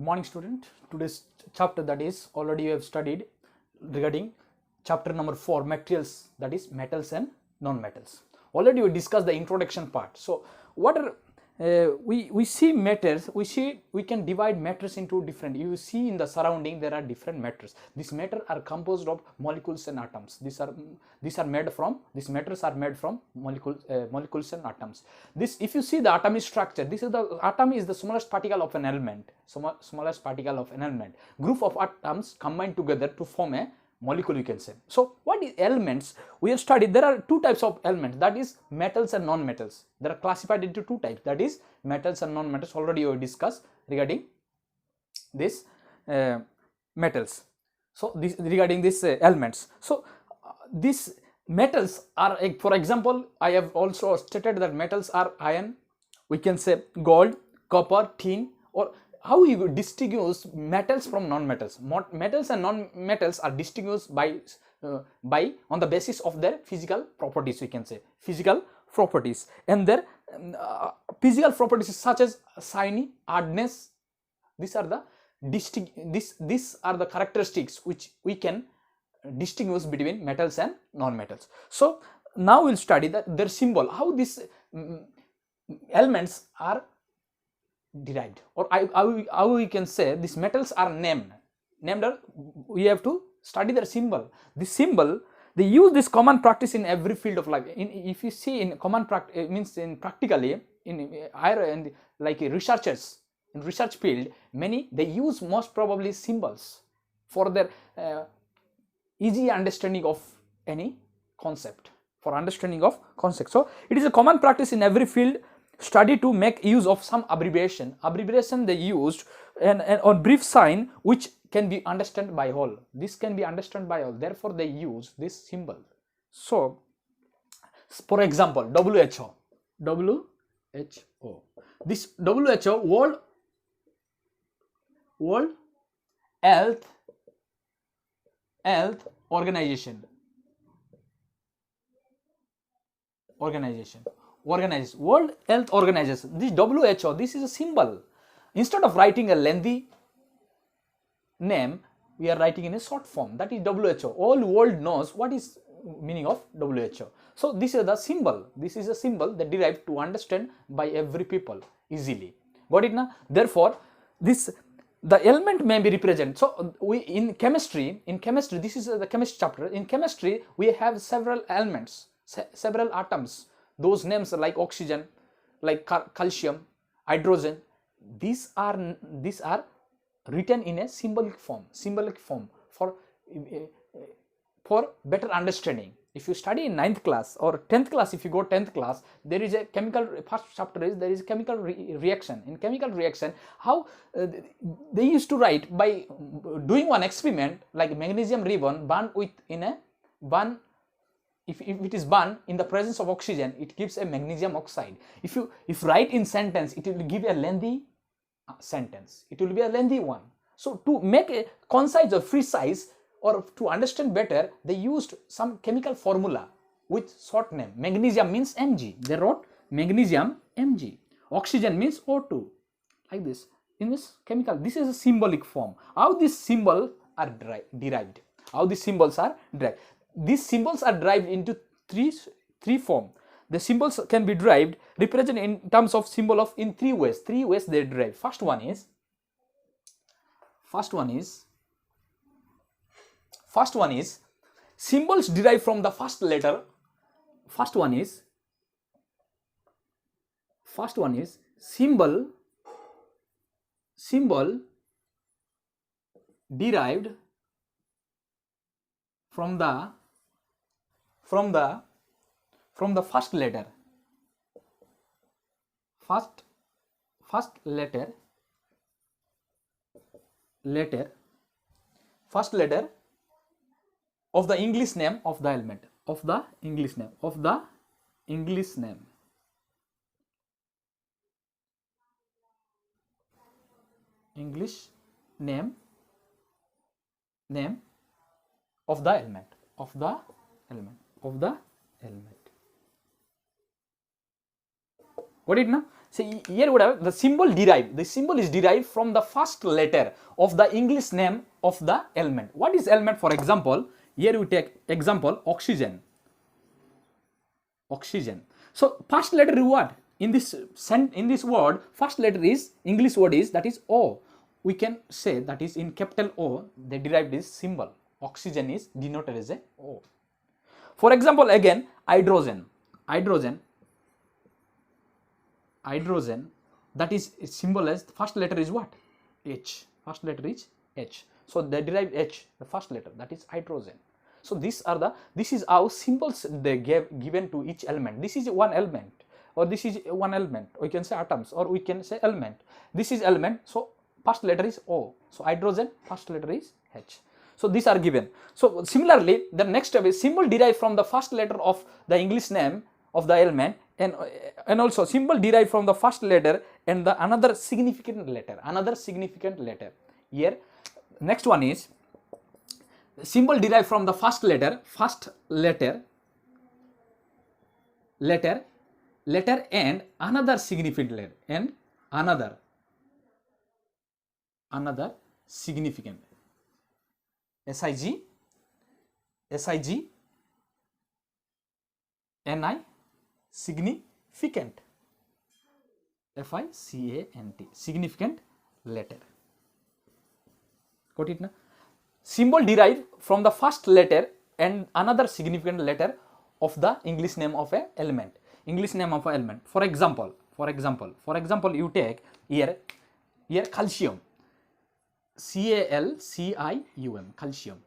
Good morning, student. Today's chapter, that is already you have studied regarding chapter number 4, materials, that is metals and non-metals. Already we discussed the introduction part. So what are we see matters, we can divide matters into different. You see in the surrounding there are different matters. These matter are composed of molecules and atoms. These matters are made from molecules and atoms. This, if you see the atomic structure, this is the atom is the smallest particle of an element. Smallest particle of an element. Group of atoms combine together to form a molecule, you can say. So what is elements? We have studied there are two types of elements, that is metals and non-metals. They are classified into two types, that is metals and non-metals. Already we discussed regarding this metals. So this regarding these elements. So these metals are, for example, I have also stated that metals are iron, we can say gold, copper, tin, or how you distinguish metals from non-metals. Metals and non-metals are distinguished by on the basis of their physical properties, we can say physical properties, and their physical properties such as shiny, hardness. These are the these are the characteristics which we can distinguish between metals and non-metals. So now we'll study that their symbol, how these elements are derived, or how we can say these metals are named. We have to study their symbol. This symbol, they use this common practice in every field of life. If you see in common practice, it means in practically in higher and like researchers in research field, many they use most probably symbols for their easy understanding of any concept, for understanding of concept. So it is a common practice in every field study to make use of some abbreviation they used and on brief sign which can be understood by all. This can be understood by all, therefore they use this symbol. So for example, WHO, this WHO, World Health Organization, World Health Organization. This WHO, this is a symbol. Instead of writing a lengthy name, we are writing in a short form, that is WHO. All world knows what is meaning of WHO. So this is the symbol. This is a symbol that derived to understand by every people easily. Got it now? Therefore, the element may be represented. So we in chemistry, this is the chemistry chapter. In chemistry, we have several elements, several atoms. Those names are like oxygen, like calcium, hydrogen. These are written in a symbolic form for better understanding. If you study in 9th class or 10th class, if you go 10th class, there is a chemical, first chapter is there is a chemical reaction. In chemical reaction, how they used to write by doing one experiment, like magnesium ribbon burned with if it is burned in the presence of oxygen, it gives a magnesium oxide. If write in sentence, it will give a lengthy sentence. It will be a lengthy one. So to make a concise or precise, or to understand better, they used some chemical formula with short name. Magnesium means Mg. They wrote magnesium Mg. Oxygen means O2. Like this. In this chemical, this is a symbolic form. How these symbols are derived? How these symbols are derived? These symbols are derived into three forms. The symbols can be derived, represented in terms of symbol of in three ways. Three ways they derive. First one is symbols derived from the first letter. First one is symbol derived from the first letter. First letter of the English name of the element, of the English name of the element. Got it now? So here would have the symbol derived. The symbol is derived from the first letter of the English name of the element. What is element? For example, here we take example oxygen. Oxygen. So first letter is what? In this word, first letter is English word is that is O. We can say that is in capital O. They derived this symbol. Oxygen is denoted as a O. For example, again hydrogen. Hydrogen, that is symbol as first letter is what? H. First letter is H. So they derived H, the first letter, that is hydrogen. So this is how symbols they given to each element. This is one element, or this is one element. We can say atoms, or we can say element. This is element. So first letter is O. So hydrogen, first letter is H. So these are given. So similarly, the next step is symbol derived from the first letter of the English name of the element, and also symbol derived from the first letter and the another significant letter. Here next one is symbol derived from the first letter and another significant letter, and another significant. SIG, NI, significant, FICANT, significant letter. Got it now? Symbol derived from the first letter and another significant letter of the English name of a element. For example, you take here calcium. CALCIUM, calcium.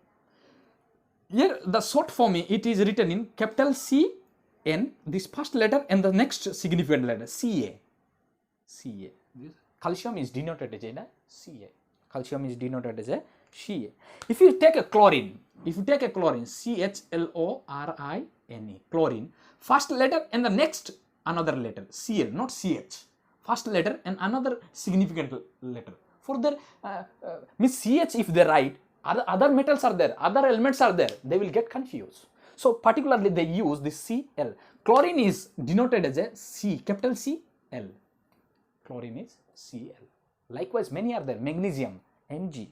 Here the short form, it is written in capital C N, this first letter and the next significant letter, Ca. Calcium is denoted as a Ca. Ca. If you take a chlorine, CHLORINE, chlorine, first letter and the next another letter, Cl, not CH. First letter and another significant letter. For their means CH, if they write, other metals are there, other elements are there, they will get confused. So particularly they use this Cl. Chlorine is denoted as a C, capital Cl. Chlorine is Cl. Likewise, many are there. Magnesium, Mg.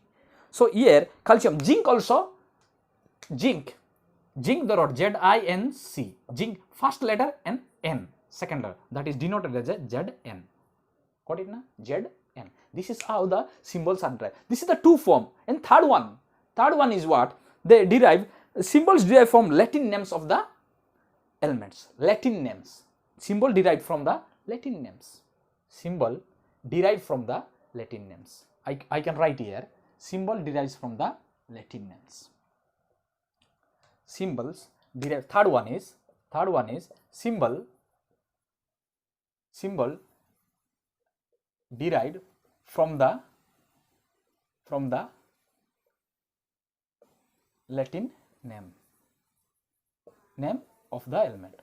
So here calcium, zinc also, zinc the word ZINC, zinc, first letter and N, second letter, that is denoted as a Zn. Got it now? Zn. This is how the symbols are derived. This is the two form. And third one is what? They derive, symbols derived from Latin names of the elements. Latin names. Symbol derived from the Latin names. Symbol derived from the Latin names. I can write here. Symbol derives from the Latin names. Symbols derived. Third one is symbol derived from the Latin name of the element,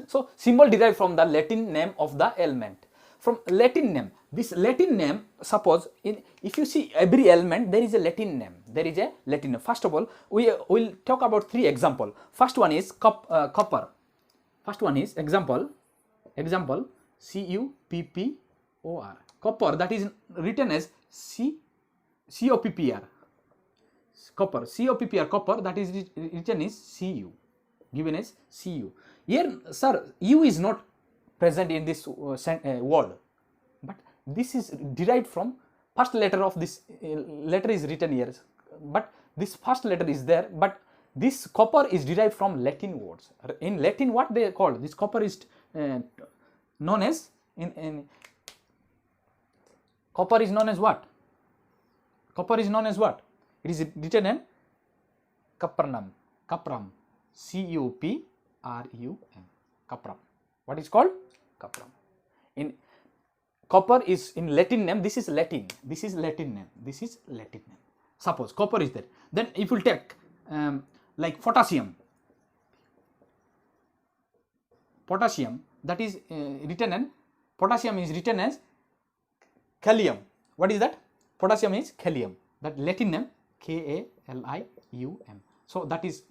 So symbol derived from the Latin name of the element. From Latin name, this Latin name, suppose if you see every element, there is a Latin name. First of all, we will talk about three examples. First one is copper. First one is example CUPPOR. Copper, that is written as COPPR. Copper, copper, that is written as CU, given as CU. Here, sir, U is not present in this word, but this is derived from first letter of this letter is written here, but this first letter is there, but this copper is derived from Latin words. In Latin, what they call this copper is known as copper is known as what? It is written in cuprum, CUPRUM, cuprum. What is called? Cuprum. In copper is in Latin name. This is Latin name. Suppose copper is there. Then if you take like potassium, that is written in potassium is written as Kalium. What is that? Potassium is Kalium. That Latin name KALIUM. So that is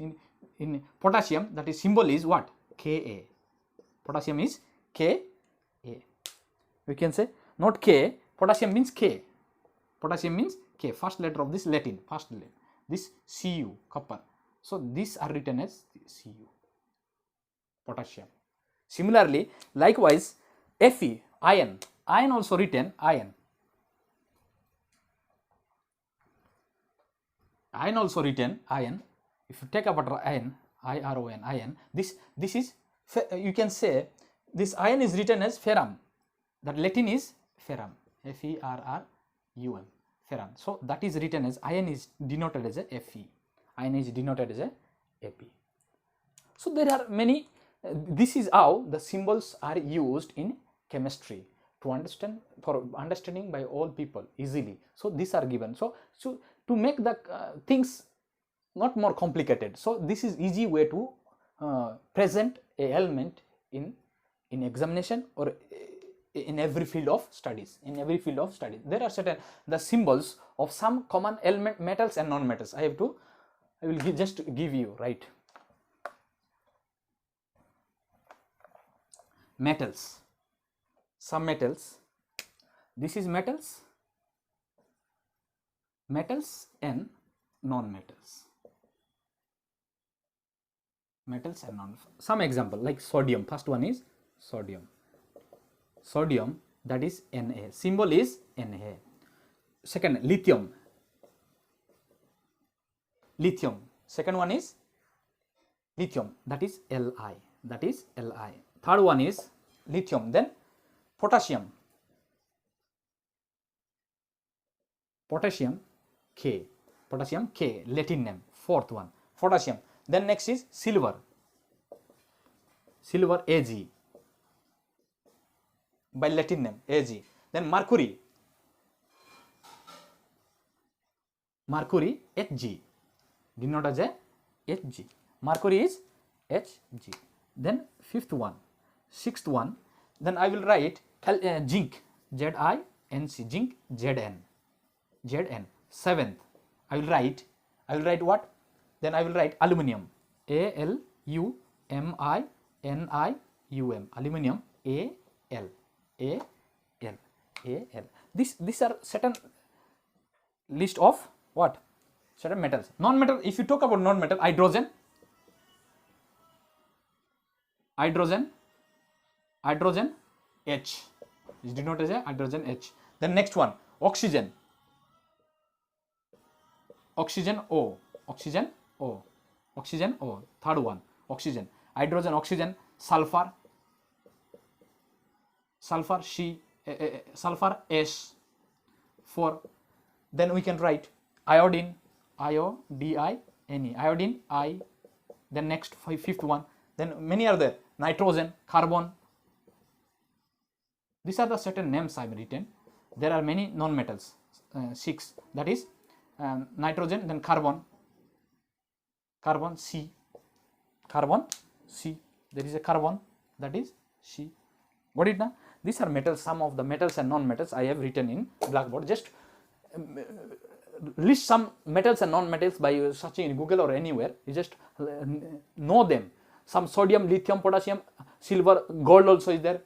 in potassium, that is symbol is what? Ka. Potassium is Ka. We can say not K, potassium means K. Potassium means K, first letter of this Latin, first letter, this Cu, copper. So these are written as Cu, potassium. Similarly, likewise, Fe, iron. Iron also written iron. Iron also written iron. If you take about iron, iron, iron, this is, you can say this iron is written as ferrum. That Latin is ferrum, Ferrum, ferrum. So that is written as, iron is denoted as a Fe, iron is denoted as a Ap. So there are many, this is how the symbols are used in chemistry to understand, for understanding by all people easily. So these are given. So to make the things not more complicated, so this is easy way to present a element in examination or in every field of studies. In every field of studies, there are certain the symbols of some common element, metals and non-metals. I will just give you, right? Metals, some metals. This is metals, metals and non-metals. Metals and non. Some example like sodium. First one is sodium. Sodium, that is Na. Symbol is Na. Second, lithium. Lithium. Second one is lithium. That is Li. That is Li. Third one is lithium. Then potassium. Potassium K. Potassium K. Latin name. Fourth one. Potassium. Then next is silver. Silver Ag. By Latin name Ag. Then mercury. Mercury Hg. Denoted as a Hg. Mercury is Hg. Then fifth one. Sixth one. Then I will write zinc. Zinc. Zinc Zn. Zn. Seventh. I will write what? Then I will write aluminium. Aluminium. Aluminium. Al. These are certain list of what? Certain metals. Non-metal, if you talk about non-metal, hydrogen H is denoted as a hydrogen H. Then next one, oxygen O. Third one, oxygen. Hydrogen, oxygen. Sulfur S. 4. Then we can write iodine, iodine I. Then next fifth one. Then many are there. Nitrogen, carbon. These are the certain names I have written. There are many non-metals. 6. That is nitrogen. Then carbon C. There is a carbon, that is C. Got it now? These are metals. Some of the metals and non-metals I have written in blackboard. Just list some metals and non-metals by searching in Google or anywhere. You just know them. Some sodium, lithium, potassium, silver, gold also is there.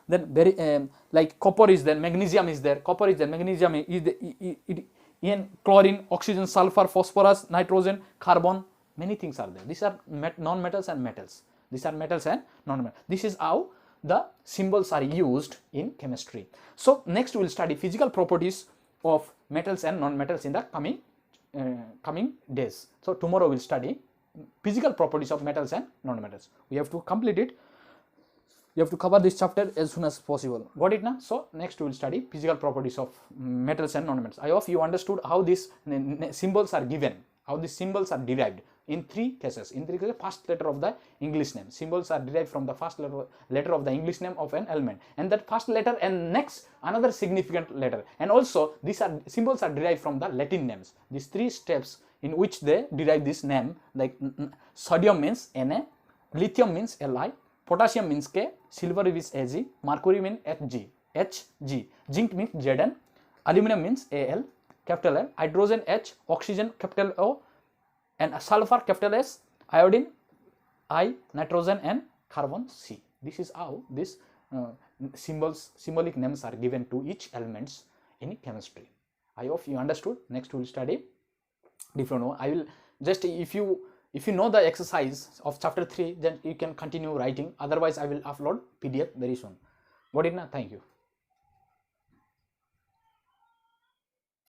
Then very like copper is there, magnesium is there. Magnesium is the chlorine, oxygen, sulfur, phosphorus, nitrogen, carbon. Many things are there. These are non-metals and metals. These are metals and non-metals. This is how the symbols are used in chemistry. So next we will study physical properties of metals and non-metals in the coming days. So tomorrow we will study physical properties of metals and non-metals. We have to complete it. You have to cover this chapter as soon as possible. Got it now? So next we will study physical properties of metals and non-metals. I hope you understood how these symbols are given, how these symbols are derived in three cases. In three cases, first letter of the English name. Symbols are derived from the first letter of the English name of an element, and that first letter and next another significant letter. And also these are symbols are derived from the Latin names. These three steps in which they derive this name, like sodium means Na, lithium means Li, potassium means K, silver is Ag, mercury means Hg, zinc means Zn, aluminum means Al, capital L, hydrogen H, oxygen capital O, and sulfur capital S, iodine I, nitrogen and carbon C. This is how this symbolic names are given to each elements in chemistry. I hope you understood. Next we will study different one. I will just, if you know the exercise of chapter 3, then you can continue writing. Otherwise I will upload PDF very soon. Got it now? Thank you.